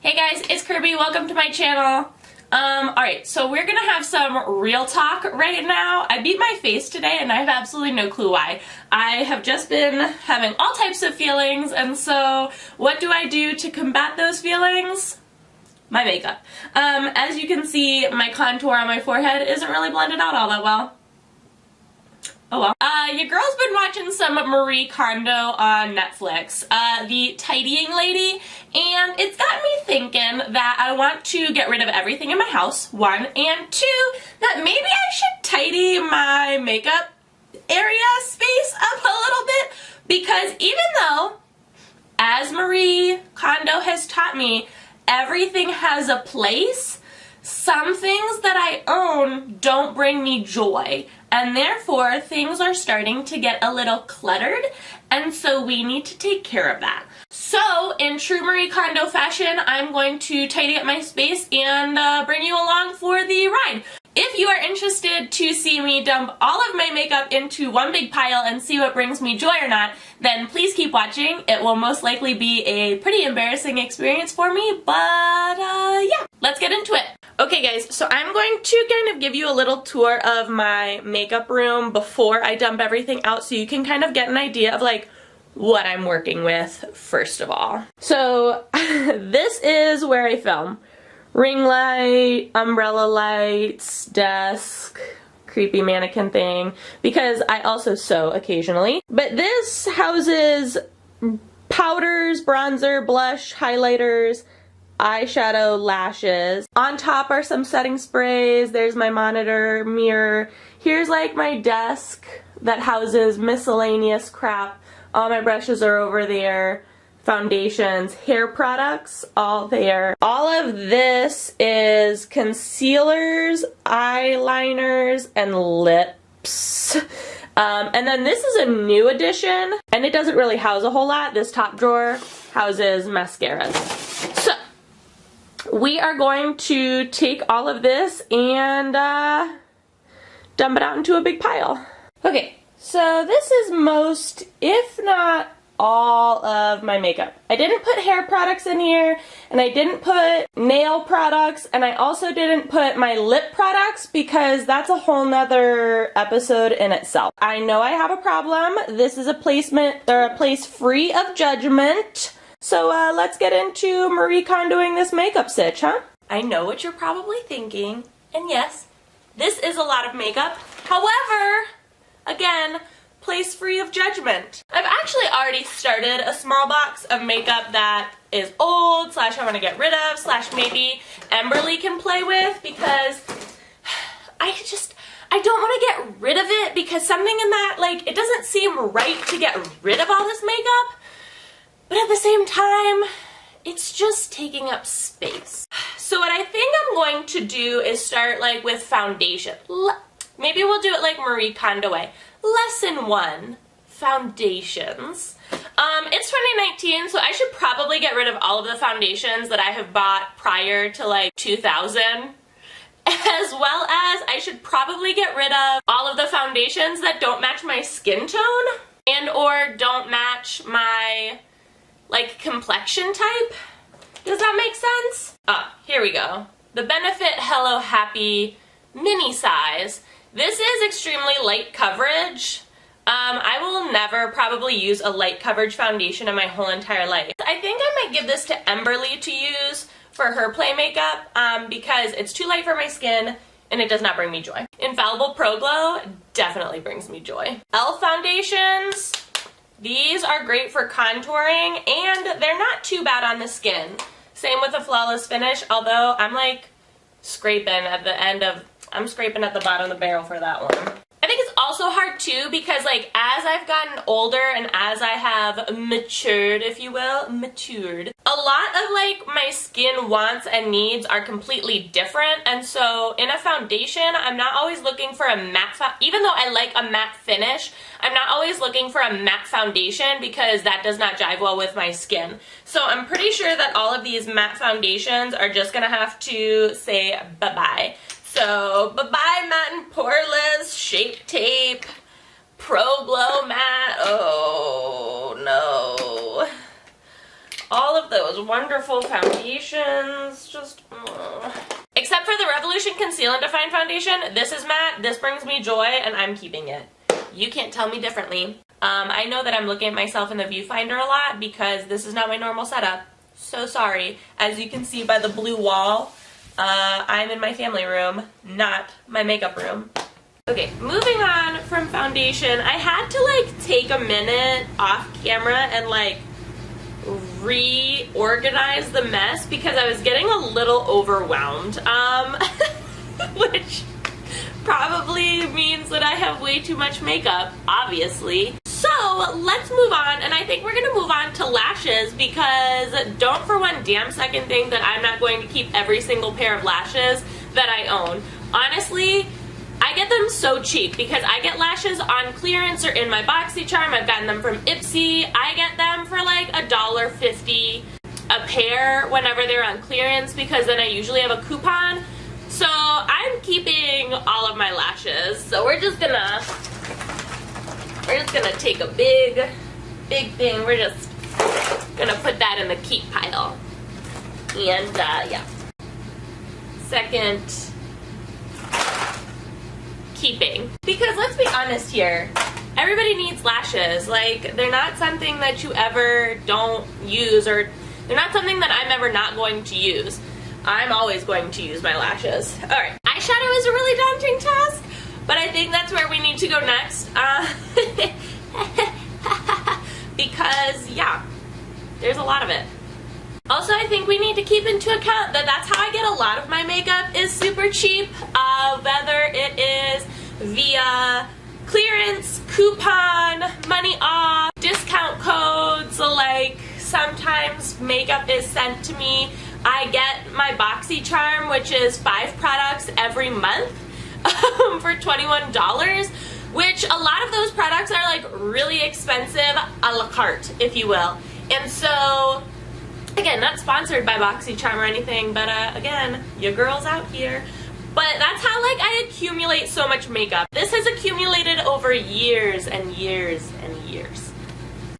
Hey guys, it's Kirby. Welcome to my channel. Alright, so we're gonna have some real talk right now. I beat my face today and I have absolutely no clue why. I have just been having all types of feelings, and so what do I do to combat those feelings? My makeup. As you can see, my contour on my forehead isn't really blended out all that well. Oh well. Your girl's been watching some Marie Kondo on Netflix, the tidying lady, and it's got me thinking that I want to get rid of everything in my house, one, and two, that maybe I should tidy my makeup area space up a little bit, because even though, as Marie Kondo has taught me, everything has a place, some things that I own don't bring me joy, and therefore things are starting to get a little cluttered, and so we need to take care of that. So in true Marie Kondo fashion, I'm going to tidy up my space and bring you along for the ride. If you are interested to see me dump all of my makeup into one big pile and see what brings me joy or not, then please keep watching. It will most likely be a pretty embarrassing experience for me, but yeah, let's get into it. Okay guys, so I'm going to kind of give you a little tour of my makeup room before I dump everything out so you can kind of get an idea of like what I'm working with first of all. So this is where I film. Ring light, umbrella lights, desk, creepy mannequin thing, because I also sew occasionally. But this houses powders, bronzer, blush, highlighters, eyeshadow, lashes. On top are some setting sprays. There's my monitor, mirror. Here's like my desk that houses miscellaneous crap. All my brushes are over there. Foundations, hair products, all there. All of this is concealers, eyeliners, and lips. And then this is a new addition, and it doesn't really house a whole lot. This top drawer houses mascaras. So, we are going to take all of this and dump it out into a big pile. Okay, so this is most, if not all of my makeup. I didn't put hair products in here, and I didn't put nail products, and I also didn't put my lip products because that's a whole nother episode in itself. I know I have a problem. This is a placement, or a place free of judgment. So let's get into Marie Kondoing this makeup sitch, huh? I know what you're probably thinking, and yes, this is a lot of makeup. However, again, place free of judgment. I've actually already started a small box of makeup that is old, slash I want to get rid of, slash maybe Emberly can play with, because I don't want to get rid of it, because something in that, like, it doesn't seem right to get rid of all this makeup, but at the same time, it's just taking up space. So what I think I'm going to do is start like with foundation. Maybe we'll do it like Marie Kondo way. Lesson 1, foundations. It's 2019, so I should probably get rid of all of the foundations that I have bought prior to like 2000. As well as I should probably get rid of all of the foundations that don't match my skin tone and or don't match my like complexion type. Does that make sense? Here we go. The Benefit Hello Happy mini size. This is extremely light coverage. I will never probably use a light coverage foundation in my whole entire life. I think I might give this to Emberly to use for her play makeup because it's too light for my skin and it does not bring me joy. Infallible Pro Glow definitely brings me joy. e.l.f. foundations. These are great for contouring and they're not too bad on the skin. Same with the Flawless Finish, although I'm like scraping at the end of, I'm scraping at the bottom of the barrel for that one. I think it's also hard too because like as I've gotten older and as I have matured, if you will, a lot of like my skin wants and needs are completely different, and so in a foundation I'm not always looking for a matte, even though I like a matte finish, I'm not always looking for a matte foundation because that does not jive well with my skin. So I'm pretty sure that all of these matte foundations are just gonna have to say bye-bye. So, bye-bye Matte and Poreless, Shape Tape, Pro Glow Matte, oh no. all of those wonderful foundations, just... Except for the Revolution Conceal and Define Foundation, this is matte, this brings me joy, and I'm keeping it. You can't tell me differently. I know that I'm looking at myself in the viewfinder a lot because this is not my normal setup. So sorry. As you can see by the blue wall, I'm in my family room, not my makeup room. Okay, moving on from foundation, I had to like take a minute off camera and like reorganize the mess because I was getting a little overwhelmed, which probably means that I have way too much makeup, obviously. So let's move on, and I think we're gonna move on to lashes because don't for one damn second think that I'm not going to keep every single pair of lashes that I own. Honestly, I get them so cheap because I get lashes on clearance or in my BoxyCharm. I've gotten them from Ipsy. I get them for like $1.50 a pair whenever they're on clearance because then I usually have a coupon. So I'm keeping all of my lashes. So we're just gonna take a big thing. We're just gonna put that in the keep pile. And yeah. Second, keeping. Because let's be honest here, everybody needs lashes. Like, they're not something that you ever don't use, or they're not something that I'm ever not going to use. I'm always going to use my lashes. Alright, eyeshadow is a really daunting task, but I think that's where we need to go next. Because, yeah, there's a lot of it. Also, I think we need to keep into account that that's how I get a lot of my makeup is super cheap, whether it is via clearance, coupon, money off, discount codes, like sometimes makeup is sent to me. I get my BoxyCharm, which is 5 products every month for $21, which a lot of those products are like really expensive a la carte, if you will. And so, again, not sponsored by BoxyCharm or anything, but again, your girl's out here. But that's how like I accumulate so much makeup. This has accumulated over years and years and years.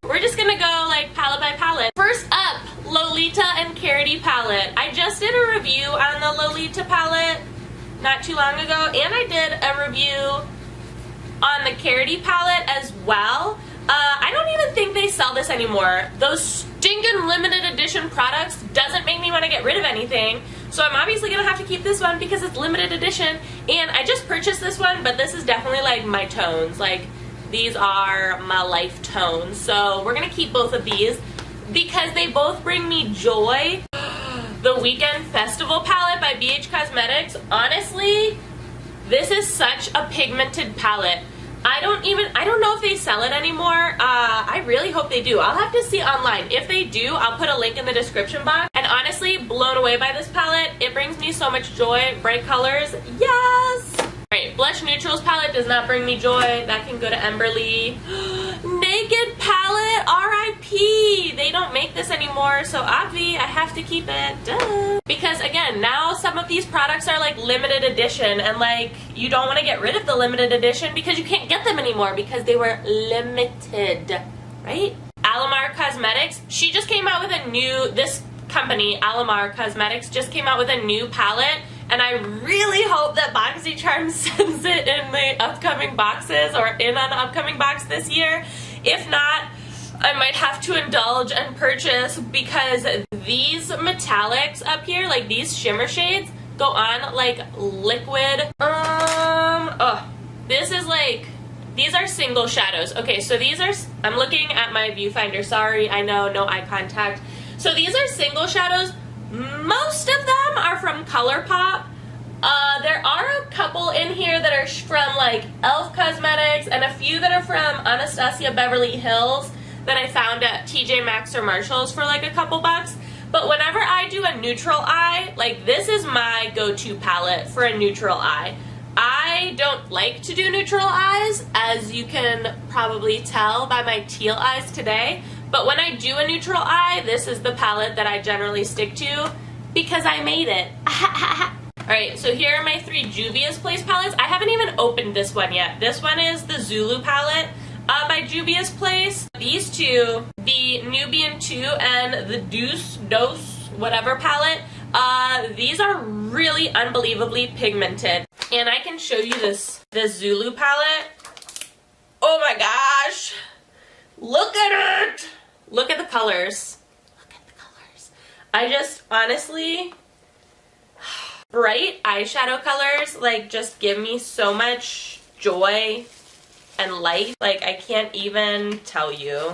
We're just gonna go like palette by palette. First up, Lolita and Karity palette. I just did a review on the Lolita palette not too long ago, and I did a review on the Karity palette as well. I don't even think they sell this anymore. Those stinking limited edition products doesn't make me want to get rid of anything. So I'm obviously going to have to keep this one because it's limited edition. And I just purchased this one, but this is definitely like my tones. Like, these are my life tones. So we're going to keep both of these because they both bring me joy. The Weekend Festival palette by BH Cosmetics. Honestly, this is such a pigmented palette. I don't know if they sell it anymore. I really hope they do. I'll have to see online. If they do, I'll put a link in the description box. And honestly, blown away by this palette. It brings me so much joy. Bright colors, yes! Alright, Blush Neutrals palette does not bring me joy. That can go to Emberly. Naked palette, RIP! They don't make this anymore, so obvi, I have to keep it. Duh. Because again, now some of these products are like limited edition, and like, you don't want to get rid of the limited edition because you can't get them anymore because they were limited, right? Alamar Cosmetics, she just came out with a new, this company, Alamar Cosmetics, just came out with a new palette. And I really hope that BoxyCharm sends it in the upcoming boxes or in an upcoming box this year. If not, I might have to indulge and purchase because these metallics up here, like these shimmer shades, go on like liquid. This is like, these are single shadows. Okay, so these are, I'm looking at my viewfinder. Sorry, I know, no eye contact. So these are single shadows. Most of them are from ColourPop. There are a couple in here that are from like e.l.f. Cosmetics and a few that are from Anastasia Beverly Hills that I found at TJ Maxx or Marshall's for like a couple bucks. But whenever I do a neutral eye, like this is my go-to palette for a neutral eye. I don't like to do neutral eyes, as you can probably tell by my teal eyes today. But when I do a neutral eye, this is the palette that I generally stick to because I made it. Alright, so here are my 3 Juvia's Place palettes. I haven't even opened this one yet. This one is the Zulu palette. by Juvia's Place. These two, the Nubian 2 and the Dose, whatever palette, these are really unbelievably pigmented. And I can show you this Zulu palette. Oh my gosh! Look at it! Look at the colors. Look at the colors. I just, honestly, bright eyeshadow colors, like, just give me so much joy and light. Like, I can't even tell you.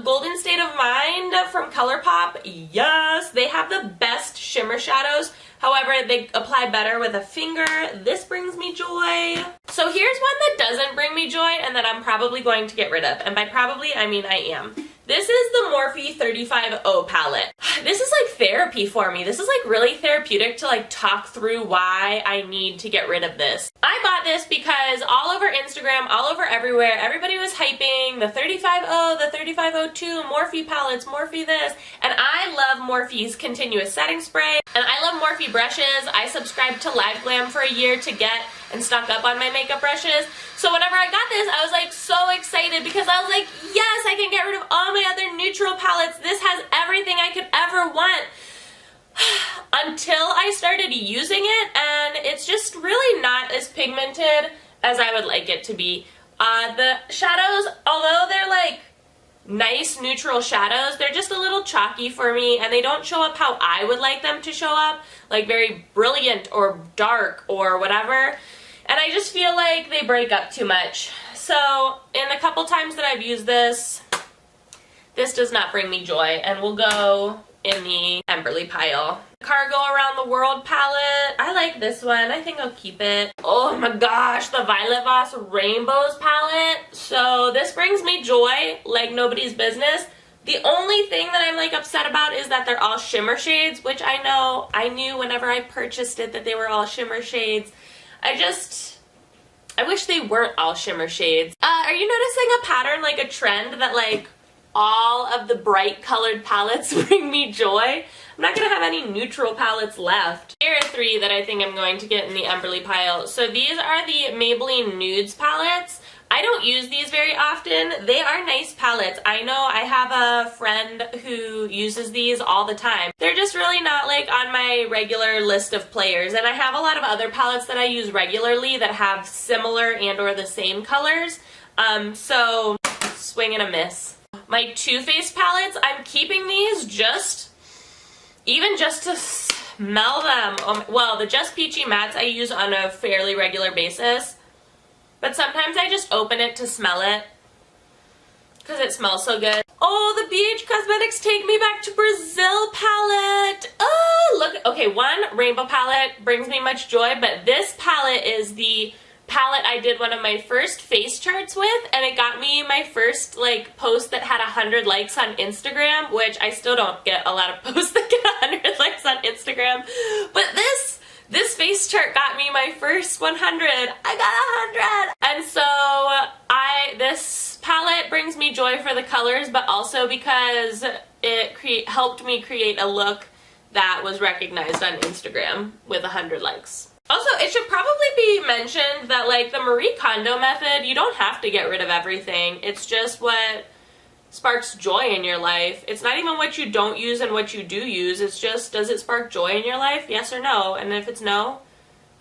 Golden State of Mind from ColourPop. Yes! They have the best shimmer shadows. However, they apply better with a finger. This brings me joy. So here's one that doesn't bring me joy and that I'm probably going to get rid of. And by probably, I mean I am. This is the Morphe 35O palette. This is like therapy for me. This is like really therapeutic to like talk through why I need to get rid of this. I bought this because all over Instagram, all over everywhere, everybody was hyping the 35O, the 3502, Morphe palettes, Morphe this, and I love Morphe's continuous setting spray, and I love Morphe brushes. I subscribed to Live Glam for a year to get and stock up on my makeup brushes. So whenever I got this, I was like so excited because I was like, yes, I can get rid of all my other neutral palettes. This has everything I could ever want. Until I started using it, and it's just really not as pigmented as I would like it to be. The shadows, although they're like nice neutral shadows, they're just a little chalky for me, and they don't show up how I would like them to show up, like very brilliant or dark or whatever. And I just feel like they break up too much. So in the couple times that I've used this, this does not bring me joy, and will go in the Emberly pile. Cargo Around the World palette. I like this one. I think I'll keep it. Oh my gosh, the Violet Voss Rainbows palette. So this brings me joy like nobody's business. The only thing that I'm like upset about is that they're all shimmer shades, which I knew whenever I purchased it that they were all shimmer shades. I wish they weren't all shimmer shades. Are you noticing a pattern, like a trend, that like all of the bright colored palettes bring me joy? I'm not going to have any neutral palettes left. Here are three that I think I'm going to get in the Emberly pile. So these are the Maybelline Nudes palettes. I don't use these very often. They are nice palettes. I know I have a friend who uses these all the time. They're just really not like on my regular list of players, and I have a lot of other palettes that I use regularly that have similar and or the same colors. So swing and a miss. My Too Faced palettes, I'm keeping these even just to smell them. Well, the Just Peachy Mattes I use on a fairly regular basis. But sometimes I just open it to smell it because it smells so good. Oh, the BH Cosmetics Take Me Back to Brazil palette. Oh, look. Okay, one rainbow palette brings me much joy, but this palette is the palette I did one of my first face charts with, and it got me my first like post that had 100 likes on Instagram, which I still don't get a lot of posts that get 100 likes on Instagram. But this face chart got me my first 100. I got 100! And so this palette brings me joy for the colors, but also because it helped me create a look that was recognized on Instagram with 100 likes. Also, it should probably be mentioned that like the Marie Kondo method, you don't have to get rid of everything. It's just what sparks joy in your life. It's not even what you don't use and what you do use. It's just, does it spark joy in your life? Yes or no? And if it's no,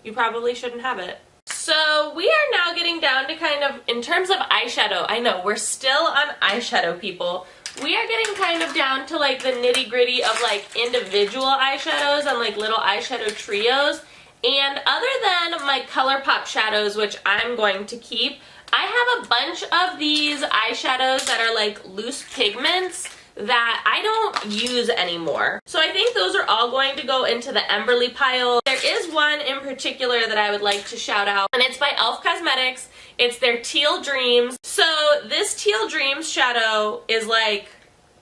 you probably shouldn't have it. So we are now getting down to kind of, in terms of eyeshadow, I know we're still on eyeshadow, people. We are getting kind of down to like the nitty gritty of like individual eyeshadows and like little eyeshadow trios. And other than my ColourPop shadows, which I'm going to keep, I have a bunch of these eyeshadows that are like loose pigments that I don't use anymore. So I think those are all going to go into the Emberly pile. There is one in particular that I would like to shout out, and it's by e.l.f. Cosmetics. It's their Teal Dreams. So this Teal Dreams shadow is like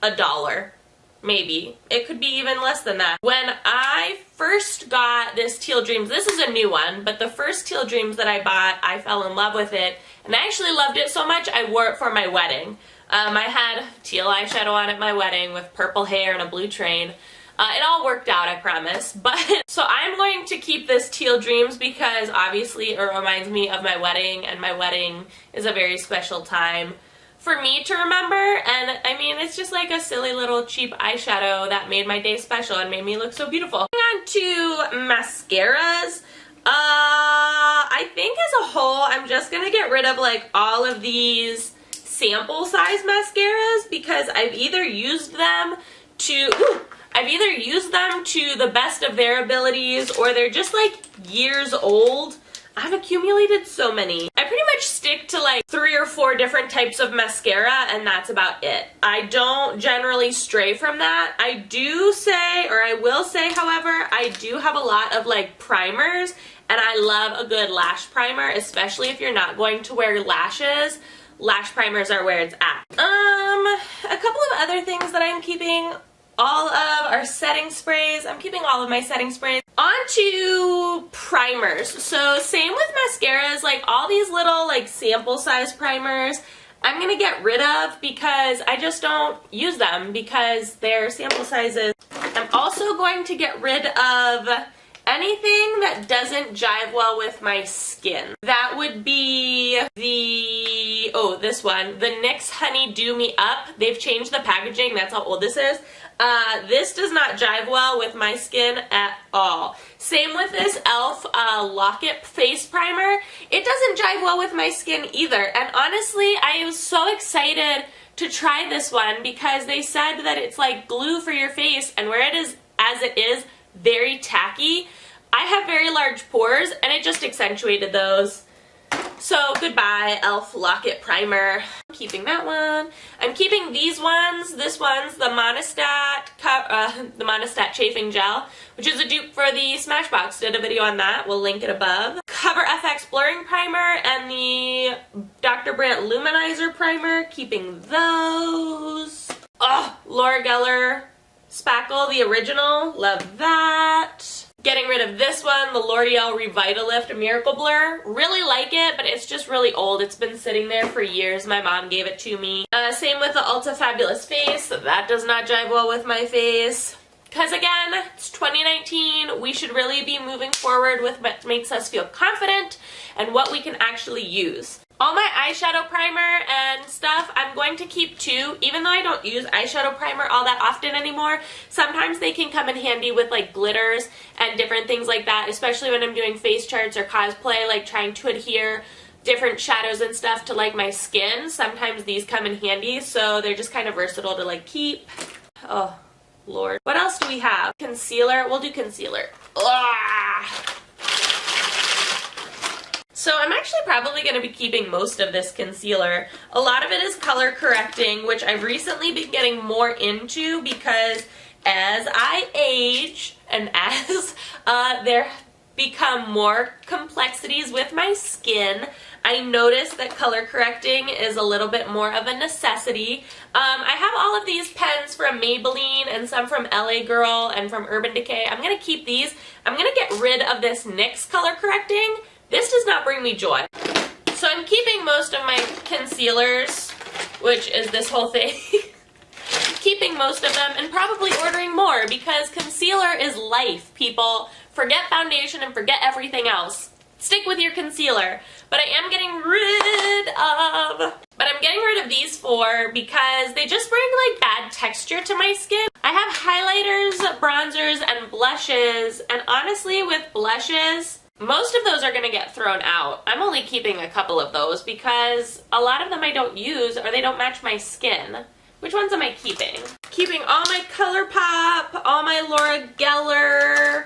$1. Maybe. It could be even less than that. When I first got this Teal Dreams, this is a new one, but the first Teal Dreams that I bought, I fell in love with it, and I actually loved it so much I wore it for my wedding. I had teal eyeshadow on at my wedding with purple hair and a blue train. It all worked out, I promise. But so I'm going to keep this Teal Dreams because obviously it reminds me of my wedding, and my wedding is a very special time for me to remember. And I mean, it's just like a silly little cheap eyeshadow that made my day special and made me look so beautiful. Moving on to mascaras. I think as a whole, I'm just gonna get rid of like all of these sample size mascaras because I've either used them to the best of their abilities, or they're just like years old. I've accumulated so many. I pretty much stick to like 3 or 4 different types of mascara, and that's about it. I don't generally stray from that. I will say, however, I do have a lot of like primers, and I love a good lash primer, especially if you're not going to wear lashes. Lash primers are where it's at. A couple of other things that I'm keeping all of are setting sprays. I'm keeping all of my setting sprays. On to primers. So same with mascaras, like all these little like sample size primers, I'm gonna get rid of because I just don't use them because they're sample sizes. I'm also going to get rid of anything that doesn't jive well with my skin. That would be this one, the NYX Honey Dew Me Up. They've changed the packaging, that's how old this is. This does not jive well with my skin at all. Same with this e.l.f. Lock-It Face Primer. It doesn't jive well with my skin either. And honestly, I was so excited to try this one because they said that it's like glue for your face, and where it is, as it is, very tacky. I have very large pores, and it just accentuated those. So goodbye, e.l.f. Lock-It Primer. I'm keeping that one. I'm keeping these ones. This one's the Monistat Chafing Gel, which is a dupe for the Smashbox. Did a video on that. We'll link it above. Cover FX Blurring Primer and the Dr. Brandt Luminizer Primer. Keeping those. Oh, Laura Geller Spackle, the original. Love that. Getting rid of this one, the L'Oreal Revitalift Miracle Blur. Really like it, but it's just really old. It's been sitting there for years. My mom gave it to me. Same with the Ulta Fabulous Face. That does not jive well with my face. Because again, it's 2019. We should really be moving forward with what makes us feel confident and what we can actually use. All my eyeshadow primer and stuff, I'm going to keep too. Even though I don't use eyeshadow primer all that often anymore, sometimes they can come in handy with like glitters and different things like that, especially when I'm doing face charts or cosplay, like trying to adhere different shadows and stuff to like my skin. Sometimes these come in handy, so they're just kind of versatile to like keep. Oh, Lord. What else do we have? Concealer. We'll do concealer. Ugh. So I'm actually probably going to be keeping most of this concealer. A lot of it is color correcting, which I've recently been getting more into because as I age and as there become more complexities with my skin, I noticed that color correcting is a little bit more of a necessity. I have all of these pens from Maybelline and some from LA Girl and from Urban Decay. I'm going to keep these. I'm going to get rid of this NYX color correcting. This does not bring me joy. So I'm keeping most of my concealers, which is this whole thing. Keeping most of them and probably ordering more because concealer is life, people. Forget foundation and forget everything else. Stick with your concealer. But I am getting rid of these 4 because they just bring like bad texture to my skin. I have highlighters, bronzers, and blushes, and honestly with blushes, most of those are going to get thrown out. I'm only keeping a couple of those because a lot of them I don't use or they don't match my skin. Which ones am I keeping? Keeping all my ColourPop, all my Laura Geller,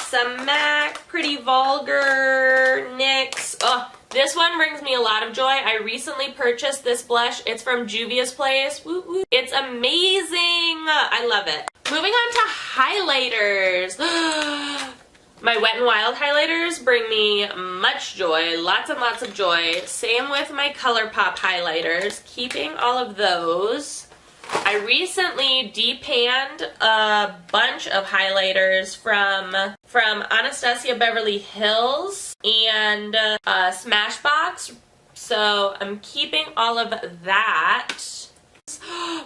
some MAC, Pretty Vulgar, NYX. Oh, this one brings me a lot of joy. I recently purchased this blush. It's from Juvia's Place. Woo woo. It's amazing. I love it. Moving on to highlighters. My Wet n Wild highlighters bring me much joy, lots and lots of joy. Same with my ColourPop highlighters, keeping all of those. I recently depanned a bunch of highlighters from Anastasia Beverly Hills and Smashbox, so I'm keeping all of that.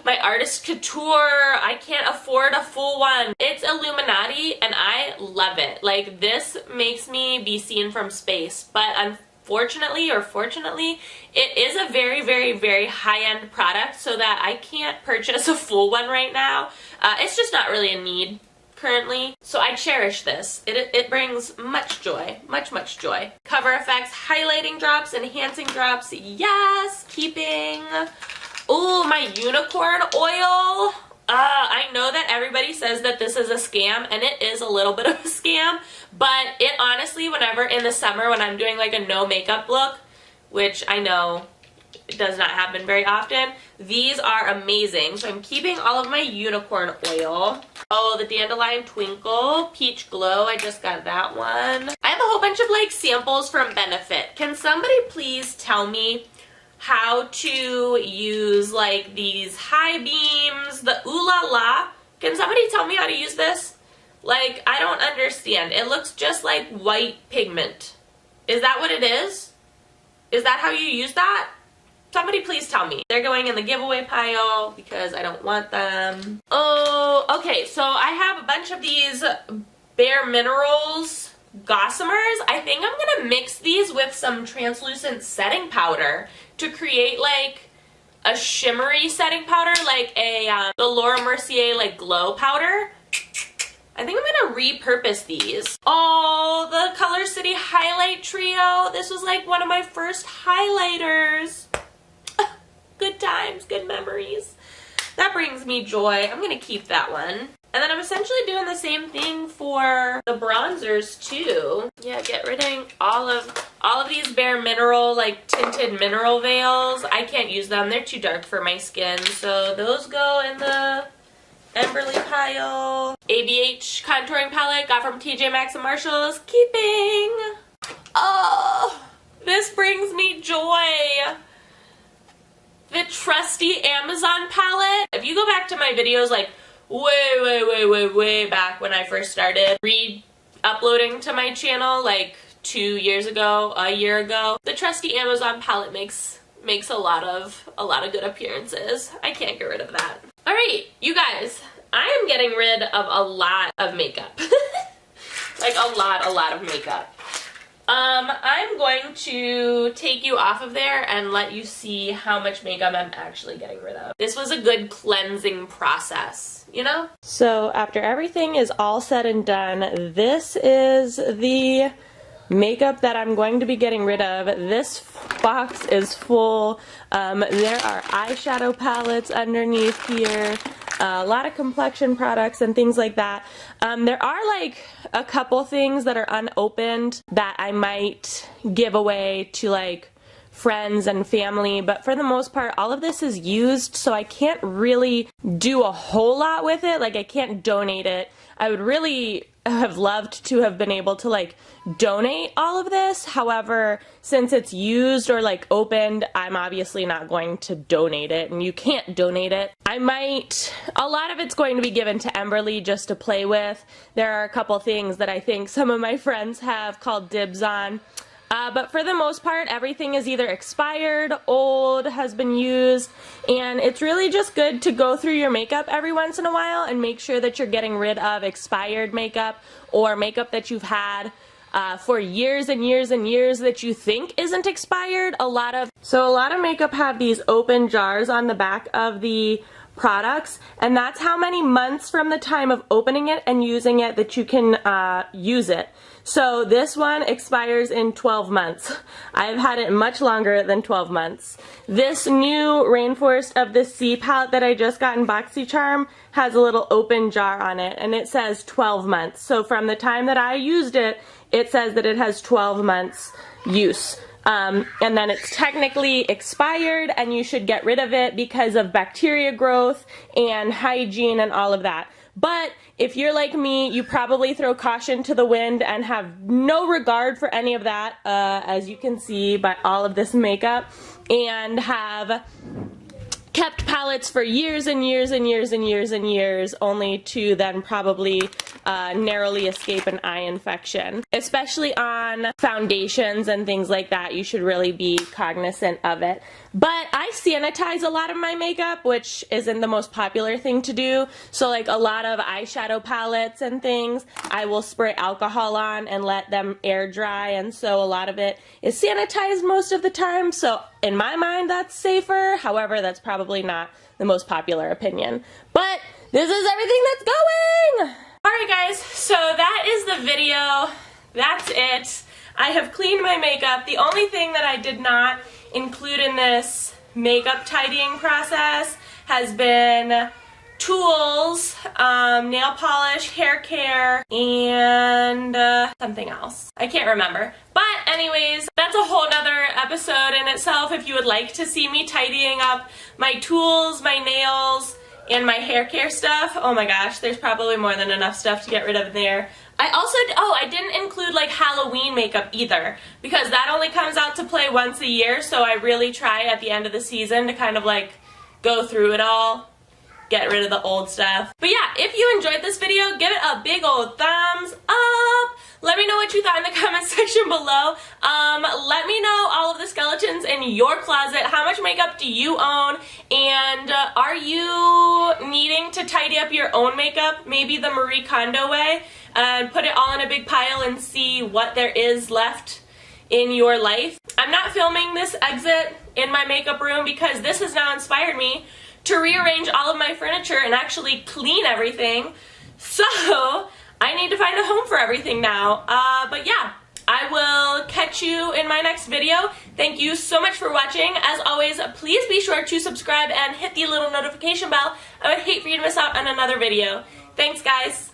My Artist Couture, I can't afford a full one. It's Illuminati and I love it. Like, this makes me be seen from space, but unfortunately or fortunately, it is a very, very, very high-end product so that I can't purchase a full one right now. It's just not really a need currently. So I cherish this. It brings much joy, much joy. Cover effects, highlighting drops, enhancing drops, yes, keeping. Oh, my unicorn oil. I know that everybody says that this is a scam, and it is a little bit of a scam, but it honestly, whenever in the summer when I'm doing like a no makeup look, which I know does not happen very often, these are amazing. So I'm keeping all of my unicorn oil. Oh, the Dandelion Twinkle Peach Glow, I just got that one. I have a whole bunch of like samples from Benefit. Can somebody please tell me how to use like these high beams, the Ooh La La? Can somebody tell me how to use this? Like, I don't understand. It looks just like white pigment. Is that what it is? Is that how you use that? Somebody please tell me. They're going in the giveaway pile because I don't want them. Oh, okay, so I have a bunch of these Bare Minerals Gossamers. I think I'm gonna mix these with some translucent setting powder to create like a shimmery setting powder, like a the Laura Mercier like glow powder. I think I'm gonna repurpose these. Oh, the Color City Highlight Trio. This was like one of my first highlighters. Good times, good memories. That brings me joy. I'm gonna keep that one. And then I'm essentially doing the same thing for the bronzers too. Yeah, get rid of all of these Bare Mineral like tinted mineral veils. I can't use them. They're too dark for my skin. So those go in the Emberly pile. ABH contouring palette got from TJ Maxx and Marshalls. Keeping. Oh, this brings me joy. The trusty Amazon palette. If you go back to my videos like way back when I first started re-uploading to my channel like 2 years ago, a year ago, the trusty Amazon palette makes a lot of good appearances. I can't get rid of that. All right, you guys, I am getting rid of a lot of makeup. Like a lot of makeup. I'm going to take you off of there and let you see how much makeup I'm actually getting rid of. This was a good cleansing process, you know? So after everything is all said and done, this is the makeup that I'm going to be getting rid of. This box is full. There are eyeshadow palettes underneath here. A lot of complexion products and things like that. There are like a couple things that are unopened that I might give away to like friends and family, but for the most part all of this is used, so I can't really do a whole lot with it. Like, I can't donate it. I would really have loved to have been able to like donate all of this. However, since it's used or like opened, I'm obviously not going to donate it, and you can't donate it. A lot of it's going to be given to Emberly just to play with. There are a couple things that I think some of my friends have called dibs on. But for the most part, everything is either expired, old, has been used, and it's really just good to go through your makeup every once in a while and make sure that you're getting rid of expired makeup or makeup that you've had for years and years and years that you think isn't expired. A lot of makeup have these open jars on the back of the products, and that's how many months from the time of opening it and using it that you can use it. So this one expires in 12 months. I've had it much longer than 12 months. This new Rainforest of the Sea palette that I just got in BoxyCharm has a little open jar on it, and it says 12 months. So from the time that I used it, it says that it has 12 months use. And then it's technically expired and you should get rid of it because of bacteria growth and hygiene and all of that. But if you're like me, you probably throw caution to the wind and have no regard for any of that, as you can see by all of this makeup, and have kept palettes for years and years and years and years and years, only to then probably narrowly escape an eye infection. Especially on foundations and things like that, you should really be cognizant of it. But I sanitize a lot of my makeup, which isn't the most popular thing to do. So like a lot of eyeshadow palettes and things, I will spray alcohol on and let them air dry, and so a lot of it is sanitized most of the time. So in my mind, that's safer. However, that's probably not the most popular opinion. But this is everything that's going! Alright guys, so that is the video. That's it. I have cleaned my makeup. The only thing that I did not include in this makeup tidying process has been tools, nail polish, hair care, and something else. I can't remember. But anyways, that's a whole nother episode in itself if you would like to see me tidying up my tools, my nails, and my hair care stuff. Oh my gosh, there's probably more than enough stuff to get rid of there. I didn't include like Halloween makeup either, because that only comes out to play once a year, so I really try at the end of the season to kind of like go through it all, get rid of the old stuff. But yeah, if you enjoyed this video, give it a big old thumbs up. Let me know what you thought in the comment section below. Let me know all of the skeletons in your closet. How much makeup do you own? And are you needing to tidy up your own makeup? Maybe the Marie Kondo way? And put it all in a big pile and see what there is left in your life. I'm not filming this exit in my makeup room because this has now inspired me to rearrange all of my furniture and actually clean everything. So I need to find a home for everything now. But yeah, I will catch you in my next video. Thank you so much for watching. As always, please be sure to subscribe and hit the little notification bell. I would hate for you to miss out on another video. Thanks, guys.